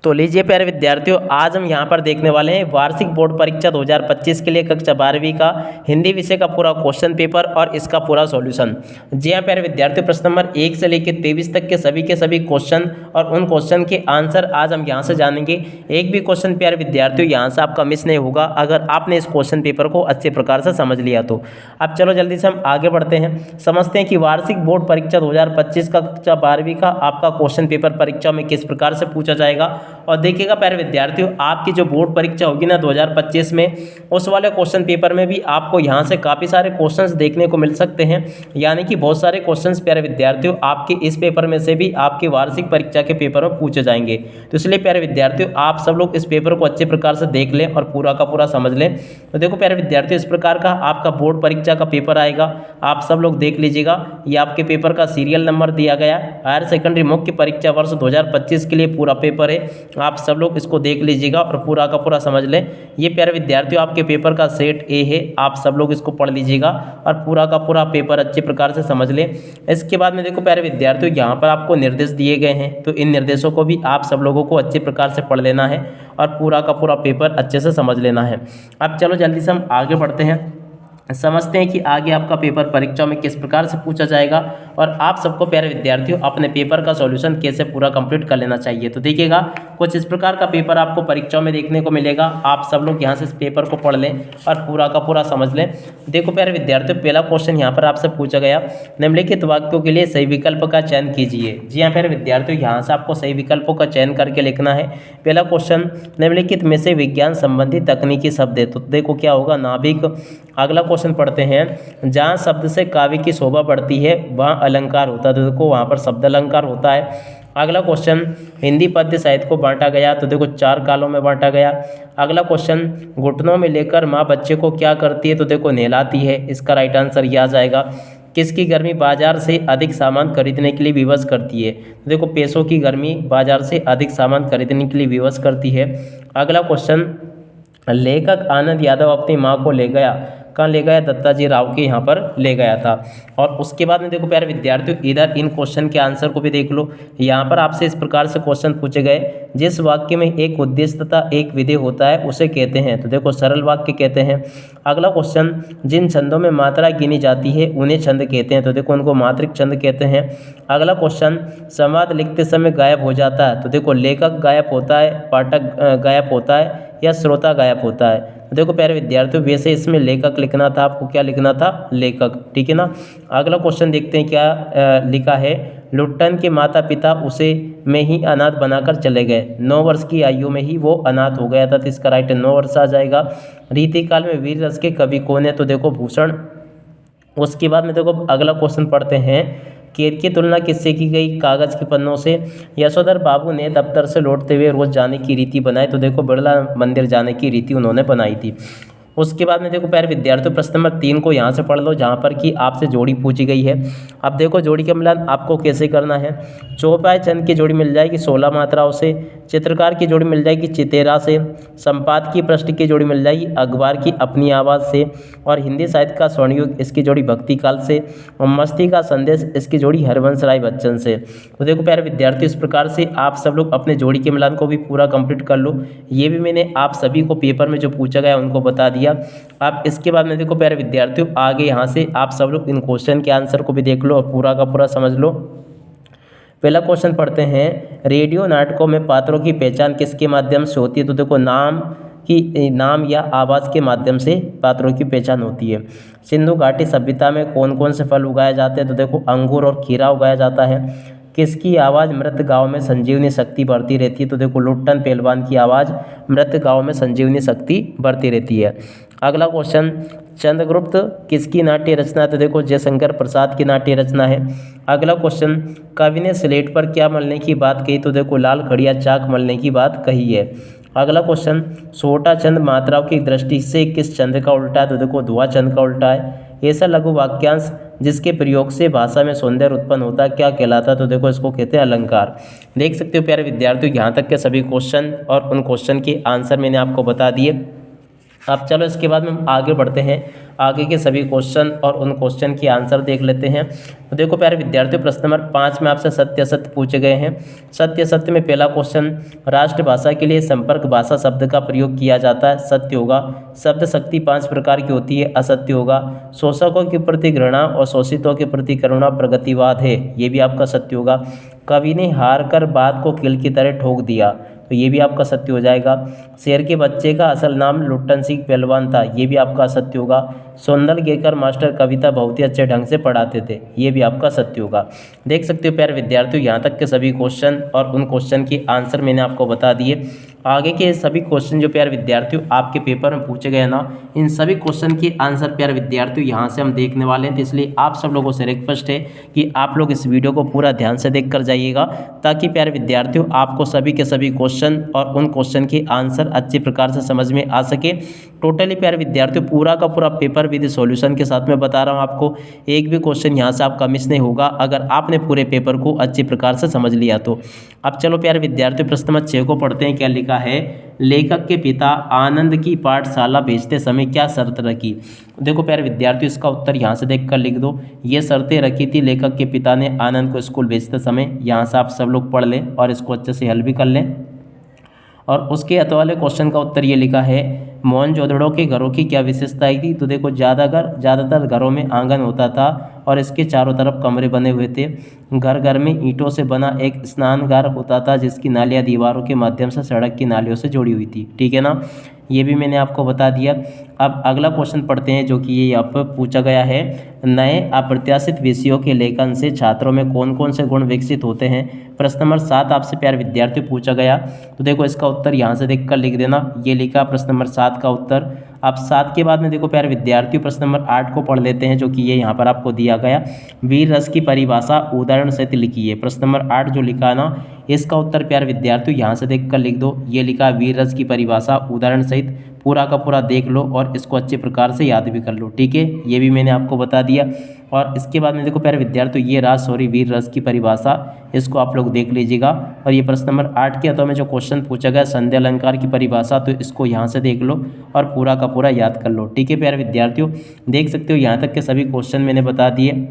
तो लीजिए प्यारे विद्यार्थियों, आज हम यहाँ पर देखने वाले हैं वार्षिक बोर्ड परीक्षा 2025 के लिए कक्षा 12वीं का हिंदी विषय का पूरा क्वेश्चन पेपर और इसका पूरा सॉल्यूशन। जी हाँ प्यारे विद्यार्थियों, प्रश्न नंबर 1 से लेकर 23 तक के सभी क्वेश्चन और उन क्वेश्चन के आंसर आज हम यहाँ से जानेंगे। एक भी क्वेश्चन प्यारे विद्यार्थियों यहाँ से आपका मिस नहीं होगा अगर आपने इस क्वेश्चन पेपर को अच्छे प्रकार से समझ लिया तो। अब चलो जल्दी से हम आगे बढ़ते हैं, समझते हैं कि वार्षिक बोर्ड परीक्षा 2025 का कक्षा 12वीं का आपका क्वेश्चन पेपर परीक्षा में किस प्रकार से पूछा जाएगा। और देखिएगा प्यारे विद्यार्थियों, आपकी जो बोर्ड परीक्षा होगी ना 2025 में, उस वाले क्वेश्चन पेपर में भी आपको यहाँ से काफ़ी सारे क्वेश्चंस देखने को मिल सकते हैं। यानी कि बहुत सारे क्वेश्चंस प्यारे विद्यार्थियों आपके इस पेपर में से भी आपकी वार्षिक परीक्षा के पेपर में पूछे जाएंगे। तो इसलिए प्यारे विद्यार्थियों आप सब लोग इस पेपर को अच्छे प्रकार से देख लें और पूरा का पूरा समझ लें। तो देखो प्यारे विद्यार्थियों, इस प्रकार का आपका बोर्ड परीक्षा का पेपर आएगा, आप सब लोग देख लीजिएगा। ये आपके पेपर का सीरियल नंबर दिया गया, हायर सेकेंडरी मुख्य परीक्षा वर्ष 2025 के लिए पूरा पेपर है। आप सब लोग इसको देख लीजिएगा और पूरा का पूरा समझ लें। ये प्यारे विद्यार्थियों आपके पेपर का सेट ए है, आप सब लोग इसको पढ़ लीजिएगा और पूरा का पूरा पेपर अच्छे प्रकार से समझ लें। इसके बाद में देखो प्यारे विद्यार्थियों, यहाँ पर आपको निर्देश दिए गए हैं, तो इन निर्देशों को भी आप सब लोगों को अच्छे प्रकार से पढ़ लेना है और पूरा का पूरा पेपर अच्छे से समझ लेना है। अब चलो जल्दी से हम आगे बढ़ते हैं, समझते हैं कि आगे आपका पेपर परीक्षा में किस प्रकार से पूछा जाएगा और आप सबको प्यारे विद्यार्थियों अपने पेपर का सॉल्यूशन कैसे पूरा कंप्लीट कर लेना चाहिए। तो देखिएगा, कुछ इस प्रकार का पेपर आपको परीक्षा में देखने को मिलेगा। आप सब लोग यहाँ से इस पेपर को पढ़ लें और पूरा का पूरा समझ लें। देखो प्यारे विद्यार्थियों, पहला क्वेश्चन यहाँ पर आपसे पूछा गया, निम्नलिखित वाक्यों के लिए सही विकल्प का चयन कीजिए। जी हाँ प्यारे विद्यार्थियों, यहाँ से आपको सही विकल्पों का चयन करके लिखना है। पहला क्वेश्चन, निम्नलिखित में से विज्ञान संबंधी तकनीकी शब्द है, तो देखो क्या होगा, नाभिक। अगला क्वेश्चन पढ़ते हैं, जहाँ शब्द से काव्य की शोभा बढ़ती है वहाँ अलंकार होता है, तो देखो वहाँ पर शब्द अलंकार होता है। अगला क्वेश्चन, हिंदी पद्य साहित्य को बांटा गया, तो देखो 4 कालों में बांटा गया। अगला क्वेश्चन, घुटनों में लेकर माँ बच्चे को क्या करती है, तो देखो नहलाती है। इसका राइट आंसर यह आ जाएगा। किसकी गर्मी बाजार से अधिक सामान खरीदने के लिए विवश करती है, तो देखो पैसों की गर्मी बाजार से अधिक सामान खरीदने के लिए विवश करती है। अगला क्वेश्चन, लेखक आनंद यादव अपनी माँ को ले गया, कहाँ ले गया, दत्ताजी राव के यहाँ पर ले गया था। और उसके बाद में देखो प्यारे विद्यार्थियों, इधर इन क्वेश्चन के आंसर को भी देख लो। यहाँ पर आपसे इस प्रकार से क्वेश्चन पूछे गए, जिस वाक्य में एक उद्देश्य तथा एक विधेय होता है उसे कहते हैं, तो देखो सरल वाक्य कहते हैं। अगला क्वेश्चन, जिन छंदों में मात्रा गिनी जाती है उन्हें छंद कहते हैं, तो देखो उनको मात्रिक छंद कहते हैं। अगला क्वेश्चन, संवाद लिखते समय गायब हो जाता है, तो देखो लेखक गायब होता है, पाठक गायब होता है या श्रोता गायब होता है। देखो प्यारे विद्यार्थियों, वैसे इसमें लेखक लिखना था, आपको क्या लिखना था, लेखक, ठीक है ना। अगला क्वेश्चन देखते हैं क्या लिखा है, लुट्टन के माता पिता उसे में ही अनाथ बनाकर चले गए, 9 वर्ष की आयु में ही वो अनाथ हो गया था, तो इसका राइट 9 वर्ष आ जाएगा। रीतिकाल में वीर रस के कवि कौन है, तो देखो भूषण। उसके बाद में देखो अगला क्वेश्चन पढ़ते हैं, केर की तुलना किससे की गई, कागज़ के पन्नों से। यशोधर बाबू ने दफ्तर से लौटते हुए रोज जाने की रीति बनाई, तो देखो बिरला मंदिर जाने की रीति उन्होंने बनाई थी। उसके बाद में देखो प्यारे विद्यार्थियों, प्रश्न नंबर 3 को यहाँ से पढ़ लो, जहाँ पर कि आपसे जोड़ी पूछी गई है। अब देखो जोड़ी का मिलान आपको कैसे करना है। चौपाई चंद की जोड़ी मिल जाएगी 16 मात्राओं से, चित्रकार की जोड़ी मिल जाएगी चितेरा से, संपादकीय पृष्ठ की जोड़ी मिल जाएगी अखबार की अपनी आवाज़ से, और हिंदी साहित्य का स्वर्णयुग इसकी जोड़ी भक्ति काल से, और मस्ती का संदेश इसकी जोड़ी हरवंश राय बच्चन से। तो देखो प्यारे विद्यार्थी, इस प्रकार से आप सब लोग अपने जोड़ी के मिलान को भी पूरा कंप्लीट कर लो। ये भी मैंने आप सभी को पेपर में जो पूछा गया उनको बता दिया। आप इसके बाद में देखो प्यारे विद्यार्थियों, आगे यहाँ से आप सब लोग इन क्वेश्चन के आंसर को भी देख लो और पूरा का पूरा समझ लो। पहला क्वेश्चन पढ़ते हैं, रेडियो नाटकों में पात्रों की पहचान किसके माध्यम से होती है, तो देखो नाम या आवाज़ के माध्यम से पात्रों की पहचान होती है। सिंधु घाटी सभ्यता में कौन कौन से फल उगाए जाते हैं, तो देखो अंगूर और खीरा उगाया जाता है। किसकी आवाज़ मृत गाँव में संजीवनी शक्ति बढ़ती रहती है, तो देखो लुट्टन पहलवान की आवाज़ मृत गाँव में संजीवनी शक्ति बढ़ती रहती है। अगला क्वेश्चन, चंद्रगुप्त किसकी नाट्य रचना है, तो देखो जयशंकर प्रसाद की नाट्य रचना है। अगला क्वेश्चन, कवि ने स्लेट पर क्या मलने की बात कही, तो देखो लाल खड़िया चाक मलने की बात कही है। अगला क्वेश्चन, छोटा चंद मात्राओं की दृष्टि से किस चंद का उल्टा है, तो देखो धुआं चंद का उल्टा है। ऐसा लघु वाक्यांश जिसके प्रयोग से भाषा में सौंदर्य उत्पन्न होता है क्या कहलाता है, तो देखो इसको कहते हैं अलंकार। देख सकते हो प्यारे विद्यार्थियों, यहाँ तक के सभी क्वेश्चन और उन क्वेश्चन के आंसर मैंने आपको बता दिए। अब चलो इसके बाद में हम आगे बढ़ते हैं। आगे के सभी क्वेश्चन और उन क्वेश्चन की आंसर देख लेते हैं। तो देखो प्यारे विद्यार्थियों, प्रश्न नंबर 5 में आपसे सत्य असत्य पूछे गए हैं। सत्य असत्य में पहला क्वेश्चन, राष्ट्रभाषा के लिए संपर्क भाषा शब्द का प्रयोग किया जाता है, सत्य होगा। शब्द शक्ति 5 प्रकार की होती है, असत्य होगा। शोषकों के प्रति घृणा और शोषितों के प्रति करुणा प्रगतिवाद है, ये भी आपका सत्य होगा। कवि ने हार कर बात को कील की तरह ठोक दिया, तो ये भी आपका सत्य हो जाएगा। शेर के बच्चे का असल नाम लुट्टन सिंह पहलवान था, ये भी आपका सत्य होगा। सोंदल गेकर मास्टर कविता बहुत ही अच्छे ढंग से पढ़ाते थे, ये भी आपका सत्य होगा। देख सकते हो प्यारे विद्यार्थियों, यहाँ तक के सभी क्वेश्चन और उन क्वेश्चन की आंसर मैंने आपको बता दिए। आगे के सभी क्वेश्चन जो प्यारे विद्यार्थियों आपके पेपर में पूछे गए ना, इन सभी क्वेश्चन की आंसर प्यारे विद्यार्थियों यहाँ से हम देखने वाले हैं। तो इसलिए आप सब लोगों से रिक्वेस्ट है कि आप लोग इस वीडियो को पूरा ध्यान से देख कर जाइएगा, ताकि प्यारे विद्यार्थियों आपको सभी के सभी क्वेश्चन और उन क्वेश्चन की आंसर अच्छी प्रकार से समझ में आ सके। टोटली प्यारे विद्यार्थियों पूरा का पूरा पेपर विद सॉल्यूशन के साथ में बता रहा हूँ आपको, एक भी क्वेश्चन यहाँ से आपका मिस नहीं होगा अगर आपने पूरे पेपर को अच्छी प्रकार से समझ लिया तो। अब चलो प्यारे विद्यार्थियों, प्रश्न नंबर 6 को पढ़ते हैं। क्या लिखा है, लेखक के पिता आनंद की पाठशाला भेजते समय क्या शर्त रखी। देखो प्यारे विद्यार्थियों, इसका उत्तर यहाँ से देखकर लिख दो। ये शर्तें रखी थी लेखक के पिता ने आनंद को स्कूल भेजते समय। यहाँ से आप सब लोग पढ़ लें और इसको अच्छे से हल भी कर लें। और उसके अत वाले क्वेश्चन का उत्तर ये लिखा है, मोहनजोदड़ो के घरों की क्या विशेषताएं थी। तो देखो ज़्यादातर घरों में आंगन होता था और इसके चारों तरफ कमरे बने हुए थे। घर घर में ईंटों से बना एक स्नानघर होता था, जिसकी नालियाँ दीवारों के माध्यम से सड़क की नालियों से जुड़ी हुई थी। ठीक है ना, ये भी मैंने आपको बता दिया। अब अगला क्वेश्चन पढ़ते हैं, जो कि ये यहाँ पर पूछा गया है, नए अप्रत्याशित विषयों के लेखन से छात्रों में कौन कौन से गुण विकसित होते हैं। प्रश्न नंबर 7 आपसे प्यारे विद्यार्थियों पूछा गया। तो देखो इसका उत्तर यहाँ से देखकर लिख देना, ये लिखा प्रश्न नंबर 7 का उत्तर। अब 7 के बाद में देखो प्यारे विद्यार्थियों प्रश्न नंबर 8 को पढ़ लेते हैं, जो कि ये यहाँ पर आपको दिया गया। वीर रस की परिभाषा उदाहरण सहित लिखिए। प्रश्न नंबर 8 जो लिखा है ना, इसका उत्तर प्यारे विद्यार्थियों यहाँ से देखकर लिख दो। ये लिखा वीर रस की परिभाषा उदाहरण सहित, पूरा का पूरा देख लो और इसको अच्छे प्रकार से याद भी कर लो। ठीक है, ये भी मैंने आपको बता दिया। और इसके बाद में देखो प्यारे विद्यार्थियों, ये वीर रस की परिभाषा, इसको आप लोग देख लीजिएगा। और ये प्रश्न नंबर 8 के अथवा में जो क्वेश्चन पूछा गया संध्या अलंकार की परिभाषा, तो इसको यहाँ से देख लो और पूरा का पूरा याद कर लो। ठीक है प्यारे विद्यार्थियों, देख सकते हो यहाँ तक के सभी क्वेश्चन मैंने बता दिए।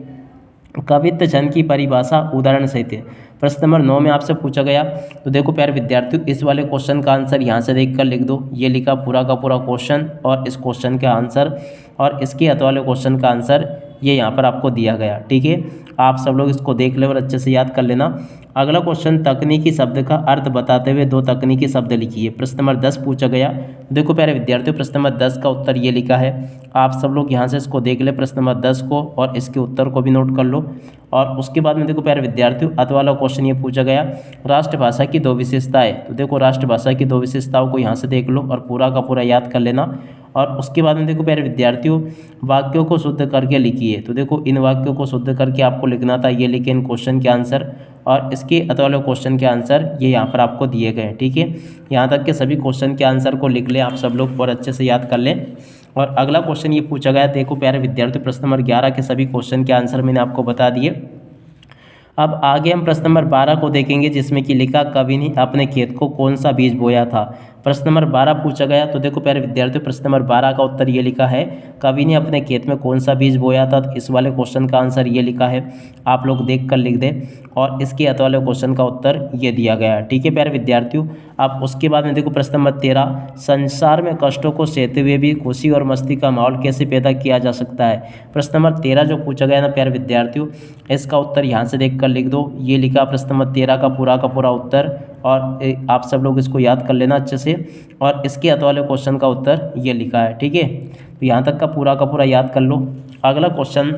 कवित्व छंद की परिभाषा उदाहरण सहित है। प्रश्न नंबर 9 में आपसे पूछा गया। तो देखो प्यारे विद्यार्थियों, इस वाले क्वेश्चन का आंसर यहाँ से देखकर लिख दो। ये लिखा पूरा का पूरा क्वेश्चन और इस क्वेश्चन का आंसर और इसके अत वाले क्वेश्चन का आंसर ये यहाँ पर आपको दिया गया। ठीक है, आप सब लोग इसको देख ले और अच्छे से याद कर लेना। अगला क्वेश्चन, तकनीकी शब्द का अर्थ बताते हुए 2 तकनीकी शब्द लिखिए। प्रश्न नंबर 10 पूछा गया। देखो प्यारे विद्यार्थियों, प्रश्न नंबर 10 का उत्तर ये लिखा है। आप सब लोग यहाँ से इसको देख ले, प्रश्न नंबर 10 को, और इसके उत्तर को भी नोट कर लो। और उसके बाद में देखो प्यारे विद्यार्थियों, अत वाला क्वेश्चन ये पूछा गया, राष्ट्रभाषा की 2 विशेषताएं। तो देखो राष्ट्रभाषा की 2 विशेषताओं को यहाँ से देख लो और पूरा का पूरा याद कर लेना। और उसके बाद में देखो प्यारे विद्यार्थियों, वाक्यों को शुद्ध करके लिखिए। तो देखो इन वाक्यों को शुद्ध करके आपको लिखना था, ये लिखे इन क्वेश्चन के आंसर और इसके अत वाले क्वेश्चन के आंसर ये यहाँ पर आपको दिए गए। ठीक है, यहाँ तक के सभी क्वेश्चन के आंसर को लिख लें आप सब लोग और अच्छे से याद कर लें। और अगला क्वेश्चन ये पूछा गया, देखो प्यारे विद्यार्थियों, प्रश्न नंबर 11 के सभी क्वेश्चन के आंसर मैंने आपको बता दिए। अब आगे हम प्रश्न नंबर 12 को देखेंगे, जिसमें कि लिखा, कवि ने अपने खेत को कौन सा बीज बोया था। प्रश्न नंबर 12 पूछा गया। तो देखो प्यारे विद्यार्थियों, प्रश्न नंबर 12 का उत्तर ये लिखा है, कवि ने अपने खेत में कौन सा बीज बोया था। तो इस वाले क्वेश्चन का आंसर ये लिखा है, आप लोग देख कर लिख दें और इसके अत वाले क्वेश्चन का उत्तर ये दिया गया है। ठीक है प्यारे विद्यार्थियों, अब उसके बाद में देखो प्रश्न नंबर 13, संसार में कष्टों को सहते हुए भी खुशी और मस्ती का माहौल कैसे पैदा किया जा सकता है। प्रश्न नंबर 13 जो पूछा गया ना प्यारे विद्यार्थियों, इसका उत्तर यहाँ से देख कर लिख दो। ये लिखा प्रश्न नंबर 13 का पूरा उत्तर, और आप सब लोग इसको याद कर लेना अच्छे से। और इसके अत वाले क्वेश्चन का उत्तर ये लिखा है। ठीक है, तो यहाँ तक का पूरा याद कर लो। अगला क्वेश्चन,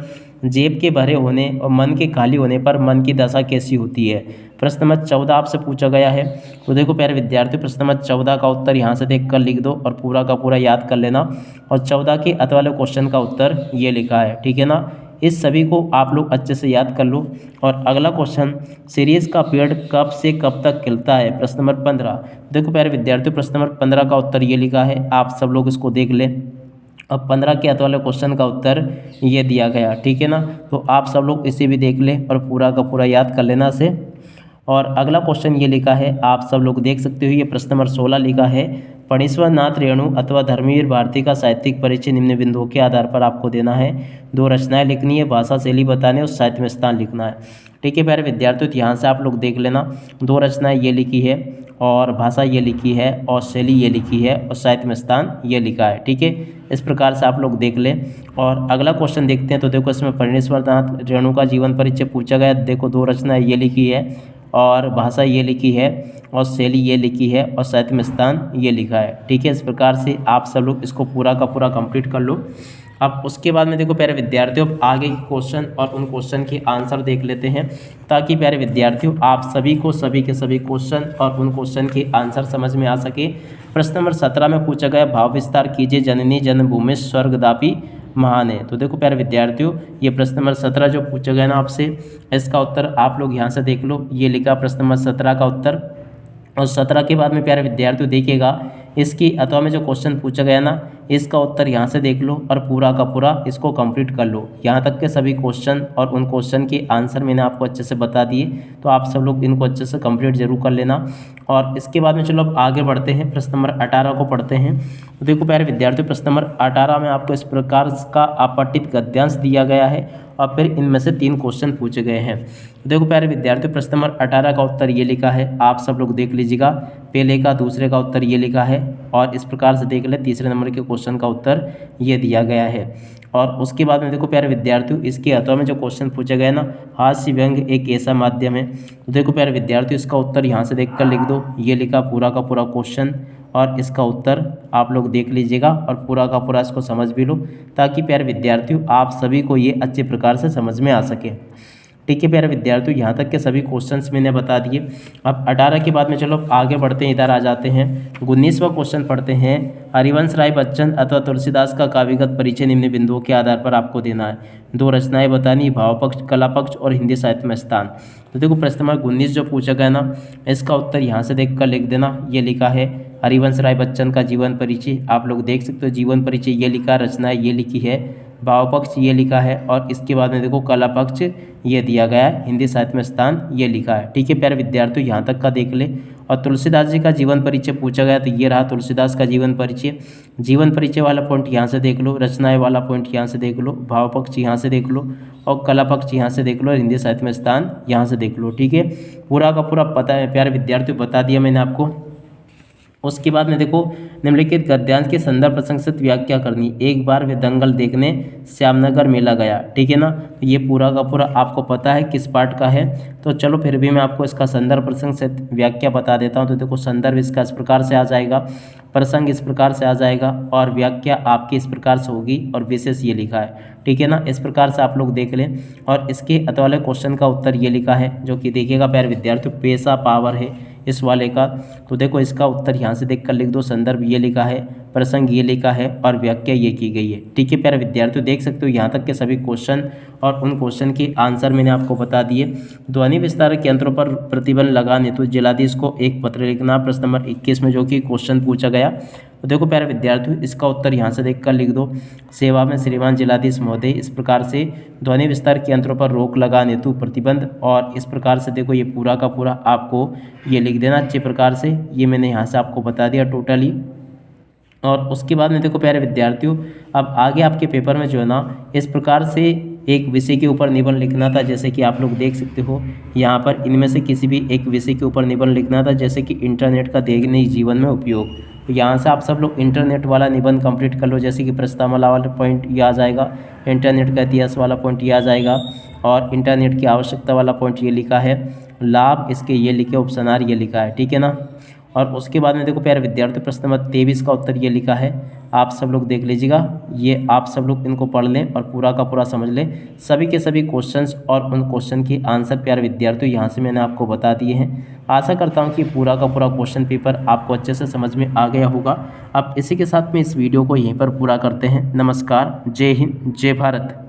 जेब के भरे होने और मन के खाली होने पर मन की दशा कैसी होती है। प्रश्न नंबर 14 आपसे पूछा गया है। तो देखो प्यारे विद्यार्थियों, प्रश्न नंबर 14 का उत्तर यहाँ से देख कर लिख दो और पूरा का पूरा याद कर लेना। और 14 के अत वाले क्वेश्चन का उत्तर ये लिखा है। ठीक है ना, इस सभी को आप लोग अच्छे से याद कर लो। और अगला क्वेश्चन, सीरीज का पेड़ कब से कब तक खिलता है। प्रश्न नंबर 15। देखो प्यारे विद्यार्थियों, प्रश्न नंबर 15 का उत्तर ये लिखा है, आप सब लोग इसको देख लें। अब 15 के अत वाले क्वेश्चन का उत्तर ये दिया गया। ठीक है ना, तो आप सब लोग इसे भी देख लें और पूरा का पूरा याद कर लेना से। और अगला क्वेश्चन ये लिखा है, आप सब लोग देख सकते हो, ये प्रश्न नंबर 16 लिखा है, फणीश्वर नाथ रेणु अथवा धर्मवीर भारती का साहित्यिक परिचय निम्न बिंदुओं के आधार पर आपको देना है। 2 रचनाएं लिखनी है, भाषा शैली बताने और साहित्य में स्थान लिखना है। ठीक है प्यारे विद्यार्थियों, तो यहाँ से आप लोग देख लेना, 2 रचनाएं ये लिखी है और भाषा ये लिखी है और शैली ये लिखी है और साहित्य में स्थान ये लिखा है। ठीक है, इस प्रकार से आप लोग देख लें। और अगला क्वेश्चन देखते हैं। तो देखो इसमें फणीश्वर नाथ रेणु का जीवन परिचय पूछा गया। देखो 2 रचनाएं ये लिखी है और भाषा ये लिखी है और शैली ये लिखी है और साहित्य में स्थान ये लिखा है। ठीक है, इस प्रकार से आप सब लोग इसको पूरा का पूरा कंप्लीट कर लो। अब उसके बाद में देखो प्यारे विद्यार्थियों, अब आगे के क्वेश्चन और उन क्वेश्चन के आंसर देख लेते हैं, ताकि प्यारे विद्यार्थियों आप सभी को सभी के सभी क्वेश्चन और उन क्वेश्चन के आंसर समझ में आ सके। प्रश्न नंबर 17 में पूछा गया, भाव विस्तार कीजिए, जननी जन्मभूमि स्वर्गदापी महान है। तो देखो प्यारे विद्यार्थियों, ये प्रश्न नंबर 17 जो पूछा गया ना आपसे, इसका उत्तर आप लोग यहाँ से देख लो, ये लिखा प्रश्न नंबर 17 का उत्तर। और 17 के बाद में प्यारे विद्यार्थियों देखिएगा, इसकी अथवा में जो क्वेश्चन पूछा गया ना, इसका उत्तर यहाँ से देख लो और पूरा का पूरा इसको कंप्लीट कर लो। यहाँ तक के सभी क्वेश्चन और उन क्वेश्चन के आंसर मैंने आपको अच्छे से बता दिए, तो आप सब लोग इनको अच्छे से कंप्लीट जरूर कर लेना। और इसके बाद में चलो अब आगे बढ़ते हैं, प्रश्न नंबर 18 को पढ़ते हैं। तो देखो प्यारे विद्यार्थियों, प्रश्न नंबर 18 में आपको इस प्रकार का अपठित गद्यांश दिया गया है और फिर इनमें से 3 क्वेश्चन पूछे गए हैं। तो देखो प्यारे विद्यार्थियों, प्रश्न नंबर 18 का उत्तर ये लिखा है, आप सब लोग देख लीजिएगा। पहले का दूसरे का उत्तर ये लिखा है और इस प्रकार से देख ले, तीसरे नंबर के क्वेश्चन का उत्तर ये दिया गया है। और उसके बाद में देखो प्यारे विद्यार्थियों, इसके अथवा में जो क्वेश्चन पूछा गया ना, हास्य व्यंग एक ऐसा माध्यम है। तो देखो प्यारे विद्यार्थियों, इसका उत्तर यहाँ से देख कर लिख दो, ये लिखा पूरा का पूरा क्वेश्चन और इसका उत्तर आप लोग देख लीजिएगा और पूरा का पूरा इसको समझ भी लो, ताकि प्यारे विद्यार्थियों आप सभी को ये अच्छे प्रकार से समझ में आ सके। ठीक है प्यारे विद्यार्थियों, यहाँ तक के सभी क्वेश्चंस मैंने बता दिए। अब 18 के बाद में चलो आगे बढ़ते हैं, इधर आ जाते हैं। 19वां क्वेश्चन पढ़ते हैं। हरिवंश राय बच्चन अथवा तुलसीदास का काव्यगत परिचय निम्न बिंदुओं के आधार पर आपको देना है। 2 रचनाएं बतानी, भाव पक्ष, कला पक्ष और हिंदी साहित्य में स्थान। तो देखो प्रश्न नंबर 19 जो पूछा गया ना, इसका उत्तर यहाँ से देख कर लिख देना, ये लिखा है हरिवंश राय बच्चन का जीवन परिचय। आप लोग देख सकते हो, जीवन परिचय ये लिखा, रचना ये लिखी है, भाव पक्ष ये लिखा है और इसके बाद में देखो कला पक्ष ये दिया गया है, हिंदी साहित्य में स्थान ये लिखा है। ठीक है प्यारे विद्यार्थियों, यहाँ तक का देख ले। और तुलसीदास जी का जीवन परिचय पूछा गया, तो ये रहा तुलसीदास का जीवन परिचय। जीवन परिचय वाला पॉइंट यहाँ से देख लो, रचनाएं वाला पॉइंट यहाँ से देख लो, भाव पक्ष यहाँ से देख लो और कला पक्ष यहाँ से देख लो और हिंदी साहित्य में स्थान यहाँ से देख लो। ठीक है, पूरा का पूरा पता है प्यारे विद्यार्थियों, बता दिया मैंने आपको। उसके बाद में देखो, निम्नलिखित गद्यांश के संदर्भ प्रसंग से व्याख्या करनी। एक बार वे दंगल देखने श्यामनगर मेला गया। ठीक है ना, तो ये पूरा का पूरा आपको पता है किस पार्ट का है। तो चलो फिर भी मैं आपको इसका संदर्भ प्रसंग से व्याख्या बता देता हूँ। तो देखो संदर्भ इसका इस प्रकार से आ जाएगा, प्रसंग इस प्रकार से आ जाएगा और व्याख्या आपकी इस प्रकार से होगी और विशेष ये लिखा है। ठीक है ना, इस प्रकार से आप लोग देख लें। और इसके अथवा वाले क्वेश्चन का उत्तर ये लिखा है, जो कि देखिएगा प्यारे विद्यार्थियों, पेशा पावर है इस वाले का। तो देखो इसका उत्तर यहाँ से देख कर लिख दो, संदर्भ ये लिखा है, प्रसंग ये लिखा है और व्याख्या ये की गई है। ठीक है प्यारे विद्यार्थियों, देख सकते हो यहाँ तक के सभी क्वेश्चन और उन क्वेश्चन के आंसर मैंने आपको बता दिए। ध्वनि विस्तारक यंत्रों पर प्रतिबंध लगाने तो जिलाधीश को एक पत्र लिखना, प्रश्न नंबर 21 में जो कि क्वेश्चन पूछा गया। तो देखो प्यारे विद्यार्थियों, इसका उत्तर यहाँ से देख कर लिख दो, सेवा में श्रीमान जिलाधीश महोदय, इस प्रकार से ध्वनि विस्तार के यंत्रों पर रोक लगाने हेतु प्रतिबंध। और इस प्रकार से देखो ये पूरा का पूरा आपको ये लिख देना अच्छे प्रकार से, ये मैंने यहाँ से आपको बता दिया टोटली। और उसके बाद में देखो प्यारे विद्यार्थियों, अब आगे आपके पेपर में जो है ना, इस प्रकार से एक विषय के ऊपर निबंध लिखना था। जैसे कि आप लोग देख सकते हो यहाँ पर इनमें से किसी भी एक विषय के ऊपर निबंध लिखना था, जैसे कि इंटरनेट का दैनिक जीवन में उपयोग। तो यहाँ से आप सब लोग इंटरनेट वाला निबंध कंप्लीट कर लो। जैसे कि प्रस्तावना वाला पॉइंट ये आ जाएगा, इंटरनेट का इतिहास वाला पॉइंट ये आ जाएगा और इंटरनेट की आवश्यकता वाला पॉइंट ये लिखा है, लाभ इसके ये लिखे, उपसनार ये लिखा है। ठीक है ना, और उसके बाद में देखो प्यारे विद्यार्थी, प्रश्न नंबर 23 का उत्तर ये लिखा है, आप सब लोग देख लीजिएगा। ये आप सब लोग इनको पढ़ लें और पूरा का पूरा समझ लें, सभी के सभी क्वेश्चंस और उन क्वेश्चन के आंसर प्यारे विद्यार्थियों यहाँ से मैंने आपको बता दिए हैं। आशा करता हूँ कि पूरा का पूरा क्वेश्चन पेपर आपको अच्छे से समझ में आ गया होगा। अब इसी के साथ में इस वीडियो को यहीं पर पूरा करते हैं। नमस्कार, जय हिंद, जय भारत।